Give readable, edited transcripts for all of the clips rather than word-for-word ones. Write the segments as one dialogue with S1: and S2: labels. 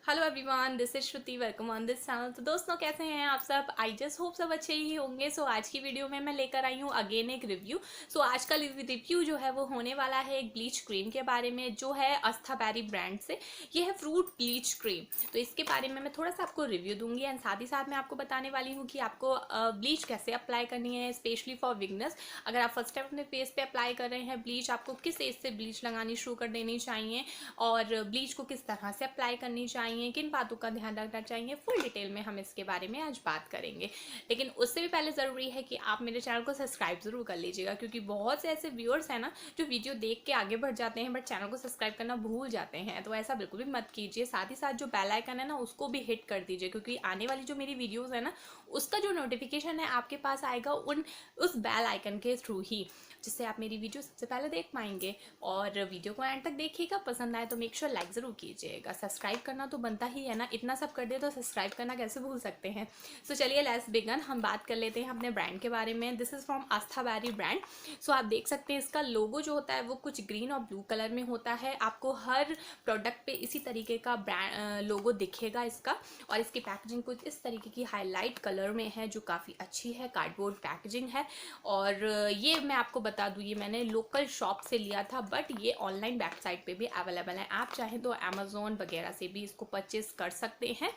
S1: Hello everyone, this is Shruti. Welcome on this channel. तो दोस्तों, कैसे हैं आप सब? आई जस्ट होप सब अच्छे ही होंगे। सो आज की वीडियो में मैं लेकर आई हूँ अगेन एक रिव्यू। सो आज का रिव्यू जो है वो होने वाला है एक ब्लीच क्रीम के बारे में, जो है अस्था बैरी ब्रांड से। ये है फ्रूट ब्लीच क्रीम। तो इसके बारे में मैं थोड़ा सा आपको रिव्यू दूंगी एंड साथ ही साथ मैं आपको बताने वाली हूँ कि आपको ब्लीच कैसे अप्लाई करनी है, स्पेशली फॉर बिगनर्स। अगर आप फर्स्ट टाइम अपने फेस पे अप्लाई कर रहे हैं ब्लीच, आपको किस एज से ब्लीच लगानी शुरू कर देनी चाहिए और ब्लीच को किस तरह से अप्लाई करनी चाहिए, किन बातों का ध्यान रखना चाहिए, फुल डिटेल में हम इसके बारे में आज बात करेंगे। लेकिन उससे भी पहले ज़रूरी है कि आप मेरे चैनल को सब्सक्राइब ज़रूर कर लीजिएगा, क्योंकि बहुत से ऐसे व्यूअर्स हैं ना जो वीडियो देख के आगे बढ़ जाते हैं बट चैनल को सब्सक्राइब करना भूल जाते हैं। तो ऐसा बिल्कुल भी मत कीजिए। साथ ही साथ जो बेल आइकन है ना उसको भी हिट कर दीजिए, क्योंकि आने वाली जो मेरी वीडियोस है ना उसका जो नोटिफिकेशन है आपके पास आएगा उस बेल आइकन के थ्रू ही, जिससे आप मेरी वीडियो सबसे पहले देख पाएंगे। और वीडियो को एंड तक देखिएगा, पसंद आए तो मेक श्योर लाइक ज़रूर कीजिएगा। सब्सक्राइब करना तो बनता ही है ना, इतना सब कर दे तो सब्सक्राइब करना कैसे भूल सकते हैं। सो चलिए लेट्स बिगन। हम बात कर लेते हैं अपने ब्रांड के बारे में। This is from Astaberry brand. So आप देख सकते हैं इसका लोगो जो होता है वो कुछ ग्रीन और ब्लू कलर में होता है। आपको हर प्रोडक्ट पे इसी तरीके का ब्रांड लोगो दिखेगा इसका। और इसकी पैकेजिंग कुछ इस तरीके की हाईलाइट कलर में है, जो काफ़ी अच्छी है। कार्डबोर्ड पैकेजिंग है। और ये मैं आपको बता दूँ, ये मैंने लोकल शॉप से लिया था, बट ये ऑनलाइन वेबसाइट पे भी अवेलेबल है। आप चाहें तो अमेजोन वगैरह से भी इसको परचेज कर सकते हैं।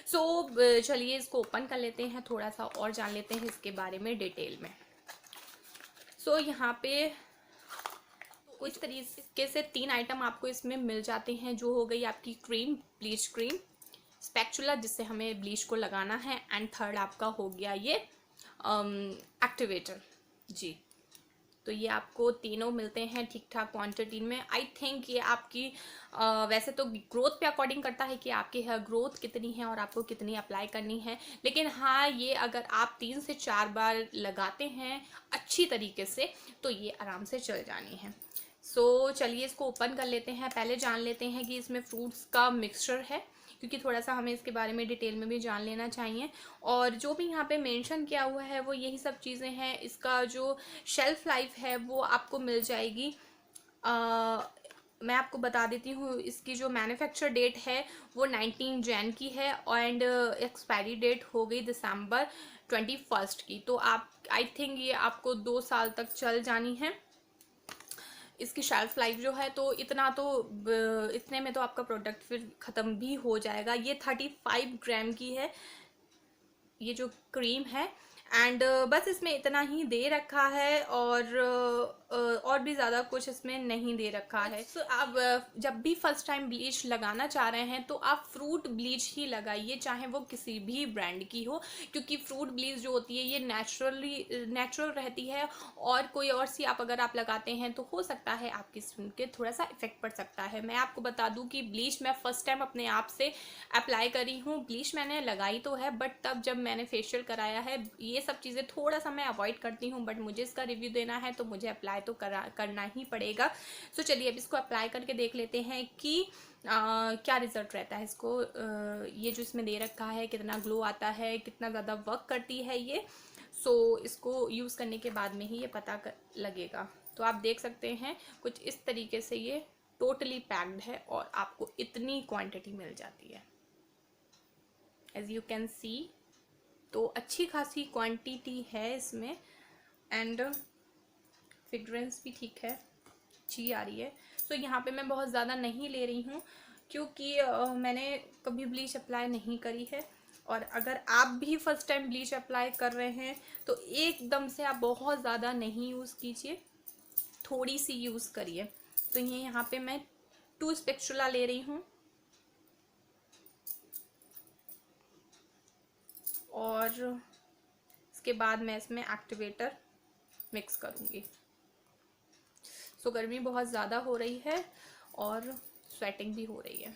S1: सो चलिए इसको ओपन कर लेते हैं, थोड़ा सा और जान लेते हैं इसके बारे में डिटेल में। सो यहाँ पे कुछ तरीके से 3 आइटम आपको इसमें मिल जाते हैं, जो हो गई आपकी क्रीम, ब्लीच क्रीम, स्पैचुला जिससे हमें ब्लीच को लगाना है, एंड थर्ड आपका हो गया ये एक्टिवेटर जी। तो ये आपको तीनों मिलते हैं ठीक ठाक क्वांटिटी में। आई थिंक ये आपकी वैसे तो ग्रोथ पे अकॉर्डिंग करता है कि आपकी हेयर ग्रोथ कितनी है और आपको कितनी अप्लाई करनी है। लेकिन हाँ, ये अगर आप 3 से 4 बार लगाते हैं अच्छी तरीके से तो ये आराम से चल जानी है। सो चलिए इसको ओपन कर लेते हैं। पहले जान लेते हैं कि इसमें फ्रूट्स का मिक्सचर है, क्योंकि थोड़ा सा हमें इसके बारे में डिटेल में भी जान लेना चाहिए। और जो भी यहाँ पे मेंशन किया हुआ है वो यही सब चीज़ें हैं। इसका जो शेल्फ लाइफ है वो आपको मिल जाएगी। मैं आपको बता देती हूँ, इसकी जो मैन्युफैक्चर डेट है वो 19 जैन की है एंड एक्सपायरी डेट हो गई दिसंबर 21 की। तो आप आई थिंक ये आपको 2 साल तक चल जानी है इसकी शेल्फ लाइफ जो है। तो इतना तो इतने में तो आपका प्रोडक्ट फिर ख़त्म भी हो जाएगा। ये 35 ग्राम की है ये जो क्रीम है। एंड बस इसमें इतना ही दे रखा है और भी ज़्यादा कुछ इसमें नहीं दे रखा है। सो आप जब भी फर्स्ट टाइम ब्लीच लगाना चाह रहे हैं तो आप फ्रूट ब्लीच ही लगाइए, चाहे वो किसी भी ब्रांड की हो, क्योंकि फ्रूट ब्लीच जो होती है ये नेचुरल रहती है। और कोई और सी अगर आप लगाते हैं तो हो सकता है आपकी स्किन के थोड़ा सा इफेक्ट पड़ सकता है। मैं आपको बता दूं कि ब्लीच मैं फर्स्ट टाइम अपने आप से अप्लाई करी हूँ। ब्लीच मैंने लगाई तो है, बट तब जब मैंने फेशियल कराया है ये सब चीज़ें थोड़ा सा मैं अवॉइड करती हूँ, बट मुझे इसका रिव्यू देना है तो मुझे अप्लाई तो करना ही पड़ेगा। सो चलिए अब इसको अप्लाई करके देख लेते हैं कि क्या रिजल्ट रहता है इसको। ये जो इसमें दे रखा है कितना ग्लो आता है, कितना ज़्यादा वर्क करती है ये। सो इसको यूज़ करने के बाद में ही ये पता लगेगा। तो आप देख सकते हैं कुछ इस तरीके से ये टोटली पैक्ड है और आपको इतनी क्वांटिटी मिल जाती है एज यू कैन सी। तो अच्छी खासी क्वांटिटी है इसमें एंड फ्रेग्रेंस भी ठीक है, अच्छी आ रही है। तो यहाँ पे मैं बहुत ज़्यादा नहीं ले रही हूँ, क्योंकि मैंने कभी ब्लीच अप्लाई नहीं करी है। और अगर आप भी फर्स्ट टाइम ब्लीच अप्लाई कर रहे हैं तो एकदम से आप बहुत ज़्यादा नहीं यूज़ कीजिए, थोड़ी सी यूज़ करिए। तो ये यहाँ पे मैं 2 स्पेचुला ले रही हूँ और इसके बाद मैं इसमें एक्टिवेटर मिक्स करूँगी। सो गर्मी बहुत ज़्यादा हो रही है और स्वेटिंग भी हो रही है,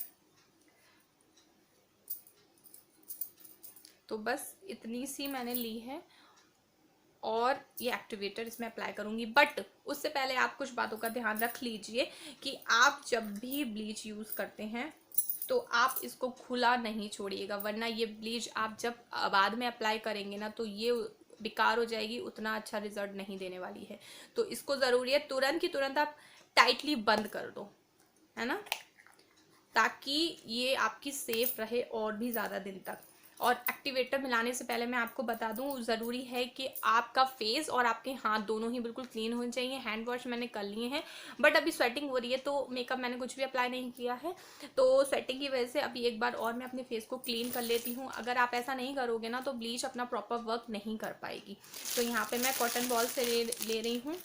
S1: तो बस इतनी सी मैंने ली है और ये एक्टिवेटर इसमें अप्लाई करूँगी। बट उससे पहले आप कुछ बातों का ध्यान रख लीजिए कि आप जब भी ब्लीच यूज़ करते हैं तो आप इसको खुला नहीं छोड़िएगा, वरना ये ब्लीच आप जब बाद में अप्लाई करेंगे ना तो ये बेकार हो जाएगी, उतना अच्छा रिजल्ट नहीं देने वाली है। तो इसको ज़रूरी है तुरंत की तुरंत आप टाइटली बंद कर दो, है ना। ताकि ये आपकी सेफ रहे और भी ज़्यादा दिन तक। और एक्टिवेटर मिलाने से पहले मैं आपको बता दूं, ज़रूरी है कि आपका फेस और आपके हाथ दोनों ही बिल्कुल क्लीन होने चाहिए। हैंड वॉश मैंने कर लिए हैं, बट अभी स्वेटिंग हो रही है तो मेकअप मैंने कुछ भी अप्लाई नहीं किया है, तो स्वेटिंग की वजह से अभी एक बार और मैं अपने फेस को क्लीन कर लेती हूँ। अगर आप ऐसा नहीं करोगे ना तो ब्लीच अपना प्रॉपर वर्क नहीं कर पाएगी। तो यहाँ पर मैं कॉटन बॉल से ले रही हूँ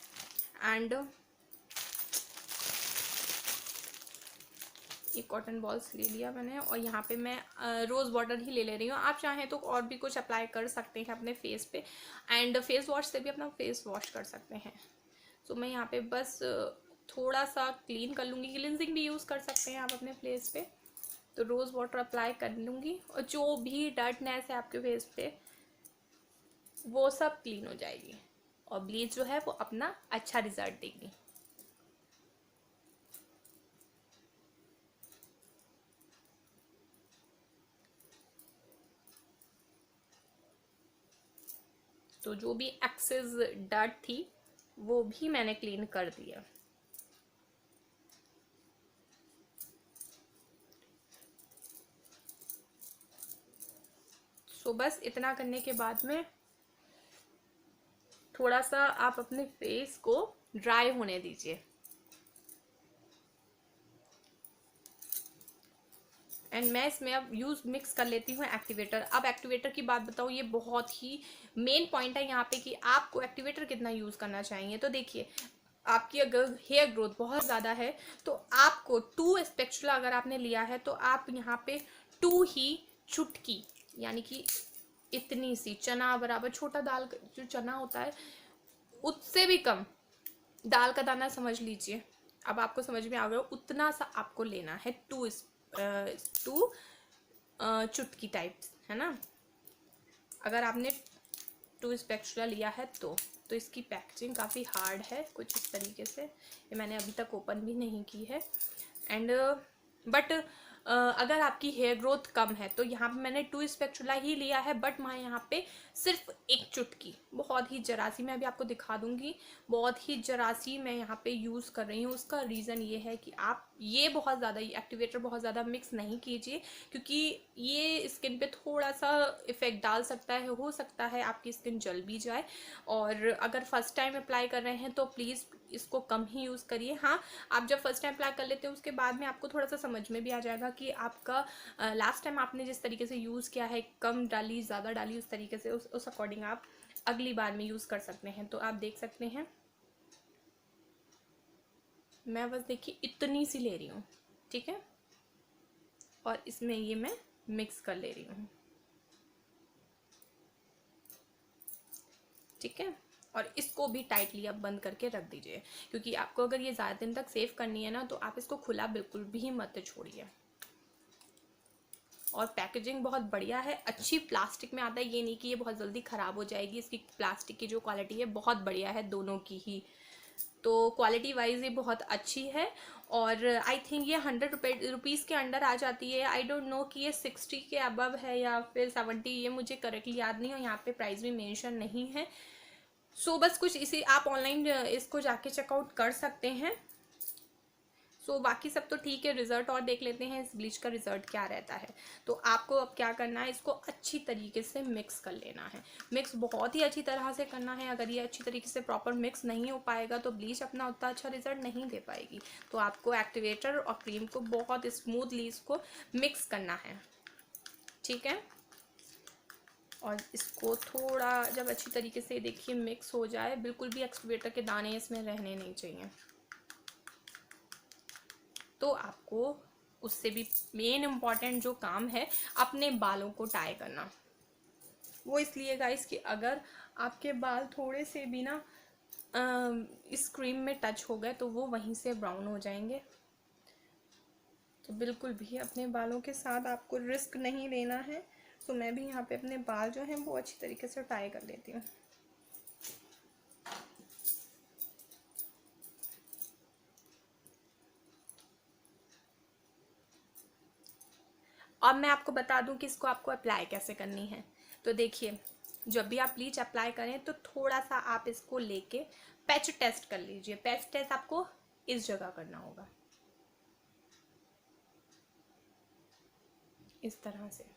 S1: एंड ये कॉटन बॉल्स ले लिया मैंने, और यहाँ पे मैं रोज़ वाटर ही ले रही हूँ। आप चाहें तो और भी कुछ अप्लाई कर सकते हैं अपने फेस पे, एंड फेस वॉश से भी अपना फेस वॉश कर सकते हैं। तो मैं यहाँ पे बस थोड़ा सा क्लीन कर लूँगी, क्लिनजिंग भी यूज़ कर सकते हैं आप अपने फेस पे। तो रोज़ वाटर अप्लाई कर लूँगी और जो भी डर्टनेस है आपके फेस पे वो सब क्लीन हो जाएगी, और ब्लीच जो है वो अपना अच्छा रिजल्ट देगी। तो जो भी एक्सेस डर्ट थी वो भी मैंने क्लीन कर दिया। सो बस इतना करने के बाद में थोड़ा सा आप अपने फेस को ड्राई होने दीजिए। एंड मैं इसमें अब मिक्स कर लेती हूँ एक्टिवेटर। अब एक्टिवेटर की बात बताऊँ, ये बहुत ही मेन पॉइंट है यहाँ पे कि आपको एक्टिवेटर कितना यूज़ करना चाहिए। तो देखिए, आपकी अगर हेयर ग्रोथ बहुत ज़्यादा है तो आपको 2 स्पेचुला अगर आपने लिया है तो आप यहाँ पे 2 ही चुटकी, यानी कि इतनी सी चना बराबर, छोटा दाल जो चना होता है उससे भी कम दाल का दाना समझ लीजिए। अब आपको समझ में आ गया, उतना सा आपको लेना है, 2 चुटकी टाइप, है ना। अगर आपने 2 स्पैचुला लिया है तो इसकी पैकेजिंग काफ़ी हार्ड है कुछ इस तरीके से। ये मैंने अभी तक ओपन भी नहीं की है। एंड बट अगर आपकी हेयर ग्रोथ कम है तो यहाँ पे मैंने 2 स्पैचुला ही लिया है, बट मैं यहाँ पे सिर्फ 1 चुटकी, बहुत ही जरा सी, मैं अभी आपको दिखा दूंगी, बहुत ही जरा सी मैं यहाँ पे यूज़ कर रही हूँ। उसका रीज़न ये है कि आप ये बहुत ज़्यादा, ये एक्टिवेटर बहुत ज़्यादा मिक्स नहीं कीजिए, क्योंकि ये स्किन पे थोड़ा सा इफ़ेक्ट डाल सकता है, हो सकता है आपकी स्किन जल भी जाए। और अगर फर्स्ट टाइम अप्लाई कर रहे हैं तो प्लीज़ इसको कम ही यूज़ करिए। हाँ, आप जब फर्स्ट टाइम अप्लाई कर लेते हैं उसके बाद में आपको थोड़ा सा समझ में भी आ जाएगा कि आपका लास्ट टाइम आपने जिस तरीके से यूज़ किया है, कम डाली ज़्यादा डाली, उस तरीके से उस अकॉर्डिंग आप अगली बार में यूज़ कर सकते हैं। तो आप देख सकते हैं मैं बस देखिए इतनी सी ले रही हूँ, ठीक है, और इसमें ये मैं मिक्स कर ले रही हूँ, ठीक है। और इसको भी टाइटली आप बंद करके रख दीजिए, क्योंकि आपको अगर ये ज़्यादा दिन तक सेव करनी है ना तो आप इसको खुला बिल्कुल भी मत छोड़िए। और पैकेजिंग बहुत बढ़िया है, अच्छी प्लास्टिक में आता है, ये नहीं कि ये बहुत जल्दी ख़राब हो जाएगी। इसकी प्लास्टिक की जो क्वालिटी है बहुत बढ़िया है, दोनों की ही। तो क्वालिटी वाइज ये बहुत अच्छी है। और आई थिंक ये 100 रुपीज़ के अंडर आ जाती है। आई डोंट नो कि ये 60 के अबव है या फिर 70, ये मुझे करेक्टली याद नहीं है, यहाँ पे प्राइस भी मेंशन नहीं है। सो बस कुछ इसी, आप ऑनलाइन इसको जाके चेकआउट कर सकते हैं। सो बाकी सब तो ठीक है, रिजल्ट और देख लेते हैं इस ब्लीच का रिजल्ट क्या रहता है। तो आपको अब क्या करना है, इसको अच्छी तरीके से मिक्स कर लेना है। मिक्स बहुत ही अच्छी तरह से करना है। अगर ये अच्छी तरीके से प्रॉपर मिक्स नहीं हो पाएगा तो ब्लीच अपना उतना अच्छा रिजल्ट नहीं दे पाएगी। तो आपको एक्टिवेटर और क्रीम को बहुत स्मूथली इसको मिक्स करना है, ठीक है। और इसको थोड़ा जब अच्छी तरीके से देखिए मिक्स हो जाए, बिल्कुल भी एक्टिवेटर के दाने इसमें रहने नहीं चाहिए। तो आपको उससे भी मेन इम्पॉर्टेंट जो काम है, अपने बालों को टाई करना। वो इसलिए गाइस कि अगर आपके बाल थोड़े से भी ना इस क्रीम में टच हो गए तो वो वहीं से ब्राउन हो जाएंगे। तो बिल्कुल भी अपने बालों के साथ आपको रिस्क नहीं लेना है। तो मैं भी यहाँ पे अपने बाल जो हैं वो अच्छी तरीके से टाई कर लेती हूँ। अब मैं आपको बता दूं कि इसको आपको अप्लाई कैसे करनी है। तो देखिए, जब भी आप ब्लीच अप्लाई करें तो थोड़ा सा आप इसको लेके पैच टेस्ट कर लीजिए। पैच टेस्ट आपको इस जगह करना होगा, इस तरह से।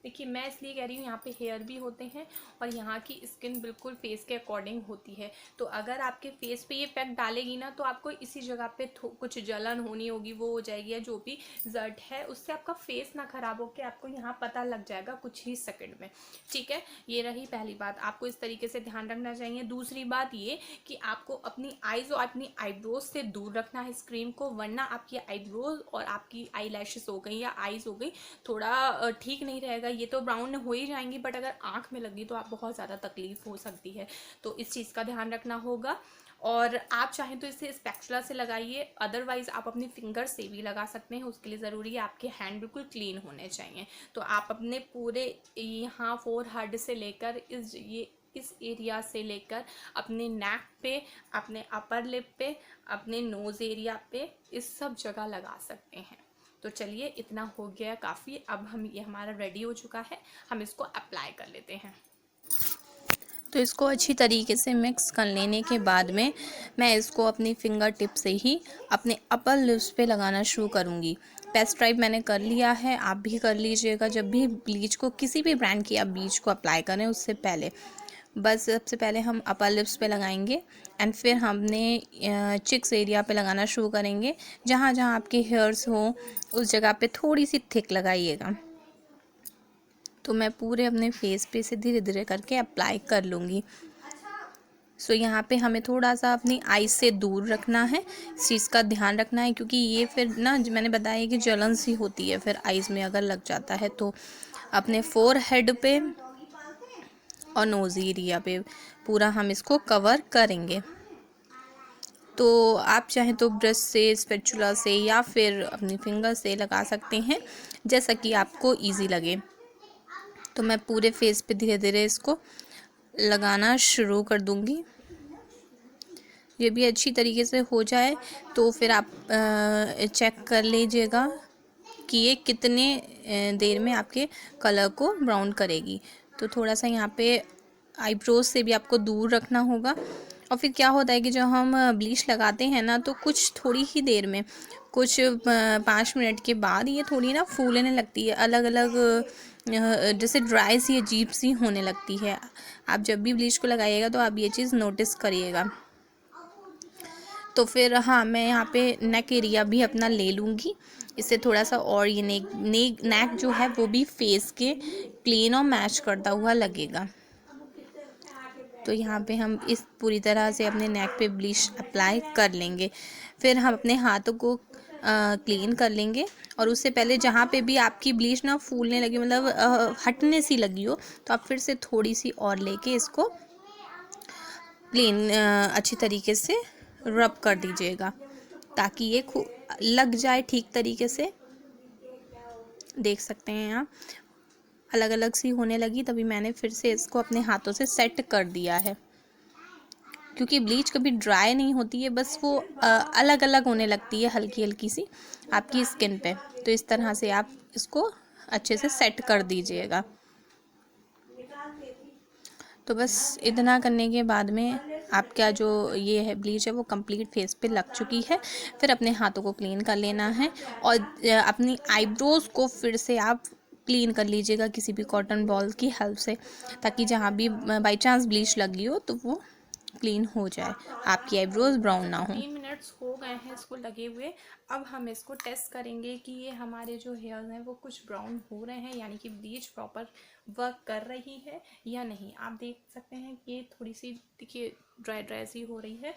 S1: देखिए मैं इसलिए कह रही हूँ, यहाँ पे हेयर भी होते हैं और यहाँ की स्किन बिल्कुल फेस के अकॉर्डिंग होती है। तो अगर आपके फेस पे ये पैक डालेगी ना तो आपको इसी जगह पे कुछ जलन होनी होगी, वो हो जाएगी, या जो भी जर्ट है उससे आपका फेस ना खराब हो के आपको यहाँ पता लग जाएगा कुछ ही सेकंड में। ठीक है, ये रही पहली बात, आपको इस तरीके से ध्यान रखना चाहिए। दूसरी बात ये कि आपको अपनी आईज और अपनी आईब्रोज से दूर रखना है इस क्रीम को, वरना आपकी आईब्रोज और आपकी आई लैशेस हो गई या आईज हो गई थोड़ा ठीक नहीं रहेगा। ये तो ब्राउन हो ही जाएंगी, बट अगर आंख में लगी तो आप बहुत ज़्यादा तकलीफ हो सकती है। तो इस चीज़ का ध्यान रखना होगा। और आप चाहें तो इसे स्पैचुला से लगाइए, अदरवाइज आप अपनी फिंगर से भी लगा सकते हैं। उसके लिए ज़रूरी है आपके हैंड बिल्कुल क्लीन होने चाहिए। तो आप अपने पूरे यहाँ फोरहेड से लेकर इस एरिया से लेकर अपने नेक पे, अपने अपर लिप पे, अपने नोज़ एरिया पे, इस सब जगह लगा सकते हैं। तो चलिए इतना हो गया काफ़ी। अब हम ये हमारा रेडी हो चुका है, हम इसको अप्लाई कर लेते हैं। तो इसको अच्छी तरीके से मिक्स कर लेने के बाद में मैं इसको अपनी फिंगर टिप से ही अपने अपर लिप्स पे लगाना शुरू करूँगी। पेस्ट ड्राइव मैंने कर लिया है, आप भी कर लीजिएगा। जब भी ब्लीच को, किसी भी ब्रांड की आप ब्लीच को अप्लाई करें उससे पहले बस सबसे पहले हम अपर लिप्स पे लगाएंगे एंड फिर हमने चिक्स एरिया पे लगाना शुरू करेंगे। जहाँ जहाँ आपके हेयर्स हो उस जगह पे थोड़ी सी थिक लगाइएगा। तो मैं पूरे अपने फेस पे से धीरे धीरे करके अप्लाई कर लूँगी। सो यहाँ पे हमें थोड़ा सा अपनी आईज से दूर रखना है, इस चीज़ का ध्यान रखना है, क्योंकि ये फिर ना मैंने बताया कि जलन सी होती है फिर आईज में अगर लग जाता है। तो अपने फोरहेड पे और नोज एरिया पे पूरा हम इसको कवर करेंगे। तो आप चाहें तो ब्रश से, स्पैचुला से या फिर अपनी फिंगर से लगा सकते हैं, जैसा कि आपको इजी लगे। तो मैं पूरे फेस पे धीरे धीरे इसको लगाना शुरू कर दूंगी। ये भी अच्छी तरीके से हो जाए तो फिर आप चेक कर लीजिएगा कि ये कितने देर में आपके कलर को ब्राउन करेगी। तो थोड़ा सा यहाँ पे आईब्रोज से भी आपको दूर रखना होगा। और फिर क्या होता है कि जब हम ब्लीच लगाते हैं ना तो कुछ थोड़ी ही देर में, कुछ 5 मिनट के बाद ये थोड़ी ना फूलने लगती है, अलग अलग जैसे ड्राई सी अजीब सी होने लगती है। आप जब भी ब्लीच को लगाइएगा तो आप ये चीज़ नोटिस करिएगा। तो फिर हाँ, मैं यहाँ पे नेक एरिया भी अपना ले लूँगी, इससे थोड़ा सा और ये नेक जो है वो भी फेस के क्लीन और मैच करता हुआ लगेगा। तो यहाँ पे हम इस पूरी तरह से अपने नेक पे ब्लीच अप्लाई कर लेंगे। फिर हम अपने हाथों को क्लीन कर लेंगे, और उससे पहले जहाँ पे भी आपकी ब्लीच ना फूलने लगी, मतलब हटने सी लगी हो, तो आप फिर से थोड़ी सी और लेके इसको क्लीन अच्छी तरीके से रब कर दीजिएगा, ताकि ये लग जाए ठीक तरीके से। देख सकते हैं आप अलग अलग सी होने लगी, तभी मैंने फिर से इसको अपने हाथों से सेट कर दिया है, क्योंकि ब्लीच कभी ड्राई नहीं होती है, बस वो अलग अलग होने लगती है हल्की हल्की सी आपकी स्किन पे। तो इस तरह से आप इसको अच्छे से सेट कर दीजिएगा। तो बस इतना करने के बाद में आपका जो ये है ब्लीच है वो कंप्लीट फेस पे लग चुकी है। फिर अपने हाथों को क्लीन कर लेना है, और अपनी आईब्रोज़ को फिर से आप क्लीन कर लीजिएगा किसी भी कॉटन बॉल की हेल्प से, ताकि जहाँ भी बाई चांस ब्लीच लगी हो तो वो क्लीन हो जाए, आपकी आईब्रोज ब्राउन ना हो। 3 मिनट्स हो गए हैं इसको लगे हुए। अब हम इसको टेस्ट करेंगे कि ये हमारे जो हेयर्स हैं वो कुछ ब्राउन हो रहे हैं, यानी कि ब्लीच प्रॉपर वर्क कर रही है या नहीं। आप देख सकते हैं कि ये थोड़ी सी, देखिए, ड्राई ड्राई सी हो रही है।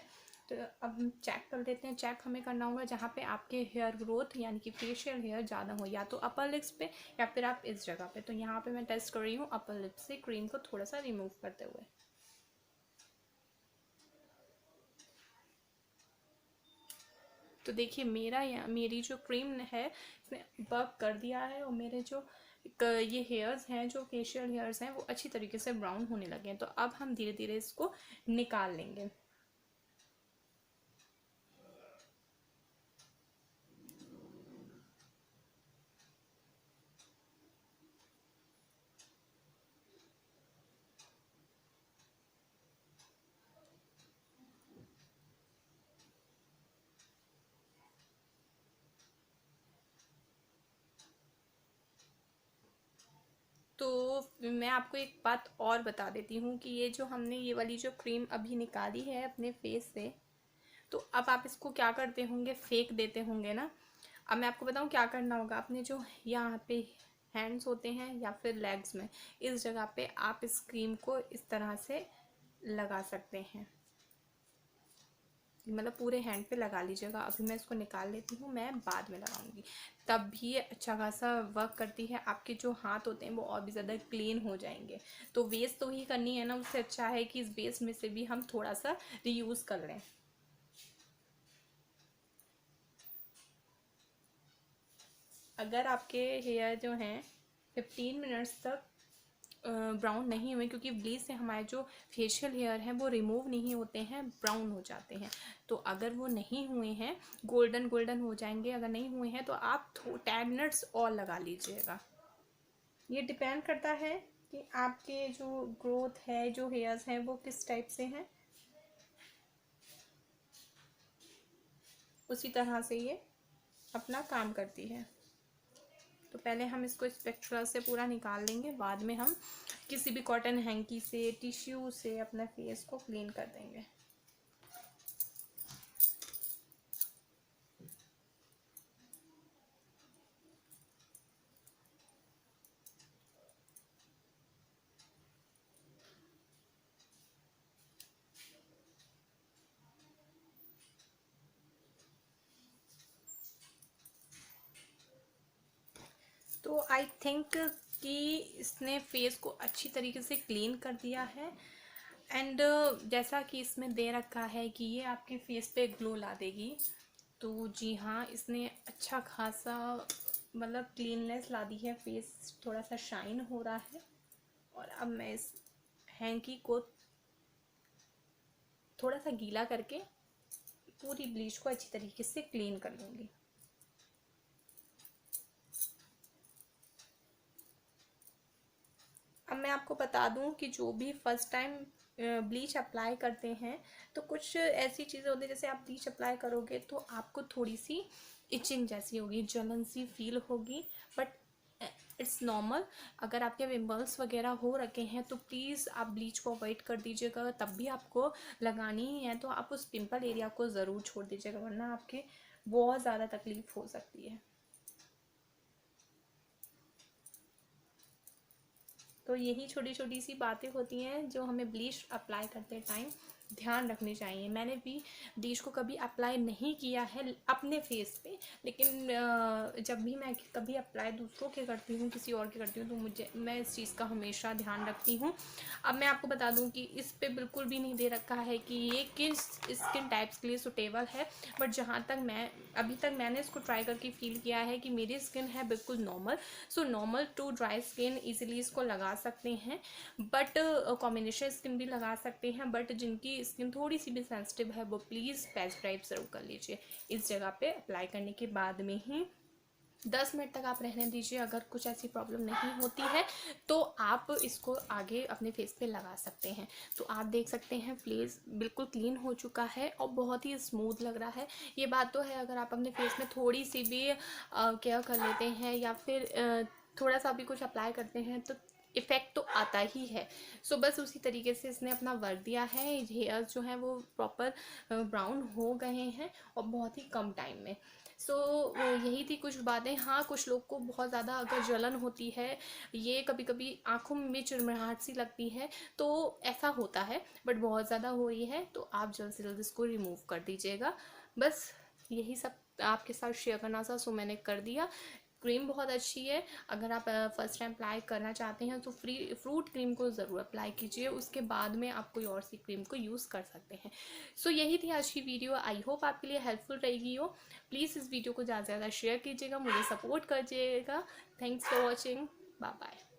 S1: तो अब हम चेक कर लेते हैं। चेक हमें करना होगा जहाँ पे आपके हेयर ग्रोथ यानी कि फेशियल हेयर ज़्यादा हो, या तो अपर लिप्स पे या फिर आप इस जगह पे। तो यहाँ पे मैं टेस्ट कर रही हूँ अपर लिप्स से क्रीम को थोड़ा सा रिमूव करते हुए। तो देखिए मेरी जो क्रीम है इसने वर्क कर दिया है, और मेरे जो ये हेयर्स हैं, जो फेशियल हेयर्स हैं, वो अच्छी तरीके से ब्राउन होने लगे हैं। तो अब हम धीरे धीरे इसको निकाल लेंगे। तो मैं आपको एक बात और बता देती हूँ कि ये जो हमने ये वाली जो क्रीम अभी निकाली है अपने फेस से, तो अब आप इसको क्या करते होंगे, फेंक देते होंगे ना। अब मैं आपको बताऊँ क्या करना होगा। अपने जो यहाँ पे हैंड्स होते हैं या फिर लेग्स में, इस जगह पे आप इस क्रीम को इस तरह से लगा सकते हैं, मतलब पूरे हैंड पे लगा लीजिएगा। अभी मैं इसको निकाल लेती हूँ, मैं बाद में लगाऊंगी। तब भी ये अच्छा खासा वर्क करती है। आपके जो हाथ होते हैं वो और भी ज़्यादा क्लीन हो जाएंगे। तो वेस्ट तो ही करनी है ना, उससे अच्छा है कि इस वेस्ट में से भी हम थोड़ा सा रीयूज़ कर लें। अगर आपके हेयर जो हैं 15 मिनट्स तक ब्राउन नहीं हुए, क्योंकि ब्लीच से हमारे जो फेशियल हेयर हैं वो रिमूव नहीं होते हैं, ब्राउन हो जाते हैं। तो अगर वो नहीं हुए हैं, गोल्डन गोल्डन हो जाएंगे। अगर नहीं हुए हैं तो आप 10 मिनट्स और लगा लीजिएगा। ये डिपेंड करता है कि आपके जो ग्रोथ है, जो हेयर्स हैं वो किस टाइप से हैं, उसी तरह से ये अपना काम करती है। तो पहले हम इसको स्पेक्ट्रा से पूरा निकाल लेंगे, बाद में हम किसी भी कॉटन हैंकी से, टिश्यू से अपने फेस को क्लीन कर देंगे। तो आई थिंक कि इसने फेस को अच्छी तरीके से क्लीन कर दिया है। एंड जैसा कि इसमें दे रखा है कि ये आपके फेस पे ग्लो ला देगी, तो जी हाँ, इसने अच्छा खासा मतलब क्लीननेस ला दी है। फेस थोड़ा सा शाइन हो रहा है। और अब मैं इस हैंकी को थोड़ा सा गीला करके पूरी ब्लीच को अच्छी तरीके से क्लीन कर लूँगी। अब मैं आपको बता दूं कि जो भी फर्स्ट टाइम ब्लीच अप्लाई करते हैं, तो कुछ ऐसी चीज़ें होती हैं, जैसे आप ब्लीच अप्लाई करोगे तो आपको थोड़ी सी इचिंग जैसी होगी, जलन सी फील होगी, बट इट्स नॉर्मल। अगर आपके पिंपल्स वगैरह हो रखे हैं तो प्लीज़ आप ब्लीच को अवॉइड कर दीजिएगा। तब भी आपको लगानी ही है तो आप उस पिंपल एरिया को ज़रूर छोड़ दीजिएगा, वरना आपके बहुत ज़्यादा तकलीफ हो सकती है। तो यही छोटी छोटी सी बातें होती हैं जो हमें ब्लीच अप्लाई करते टाइम ध्यान रखनी चाहिए। मैंने भी ब्लीच को कभी अप्लाई नहीं किया है अपने फेस पे, लेकिन जब भी मैं कभी अप्लाई दूसरों के करती हूँ, किसी और के करती हूँ, तो मैं इस चीज़ का हमेशा ध्यान रखती हूँ। अब मैं आपको बता दूँ कि इस पे बिल्कुल भी नहीं दे रखा है कि ये किस स्किन टाइप्स के लिए सुटेबल है, बट जहाँ तक मैं अभी तक मैंने इसको ट्राई करके फील किया है कि मेरी स्किन है बिल्कुल normal. So normal to dry skin easily इसको लगा सकते हैं, बट कॉम्बिनेशन स्किन भी लगा सकते हैं। बट जिनकी स्किन थोड़ी सी भी सेंसिटिव है वो प्लीज़ पैच ड्राइव ज़रूर कर लीजिए। इस जगह पे अप्लाई करने के बाद में ही 10 मिनट तक आप रहने दीजिए। अगर कुछ ऐसी प्रॉब्लम नहीं होती है तो आप इसको आगे अपने फेस पे लगा सकते हैं। तो आप देख सकते हैं फेस बिल्कुल क्लीन हो चुका है और बहुत ही स्मूथ लग रहा है। ये बात तो है, अगर आप अपने फेस में थोड़ी सी भी केयर कर लेते हैं या फिर थोड़ा सा भी कुछ अप्लाई करते हैं तो इफ़ेक्ट तो आता ही है। सो बस उसी तरीके से इसने अपना वर्क दिया है। हेयर्स जो हैं वो प्रॉपर ब्राउन हो गए हैं और बहुत ही कम टाइम में। सो यही थी कुछ बातें। हाँ, कुछ लोग को बहुत ज़्यादा अगर जलन होती है, ये कभी कभी आँखों में चिरमिराहट सी लगती है, तो ऐसा होता है। बट बहुत ज़्यादा हो रही है तो आप जल्द से जल्द इसको रिमूव कर दीजिएगा। बस यही सब आपके साथ शेयर करना था, सो मैंने कर दिया। क्रीम बहुत अच्छी है। अगर आप फर्स्ट टाइम अप्लाई करना चाहते हैं तो फ्रूट क्रीम को ज़रूर अप्लाई कीजिए, उसके बाद में आप कोई और सी क्रीम को यूज़ कर सकते हैं। सो यही थी आज की वीडियो। आई होप आपके लिए हेल्पफुल रहेगी हो। प्लीज़ इस वीडियो को ज़्यादा से ज़्यादा शेयर कीजिएगा, मुझे सपोर्ट करिएगा। Thanks for watching. Bye bye.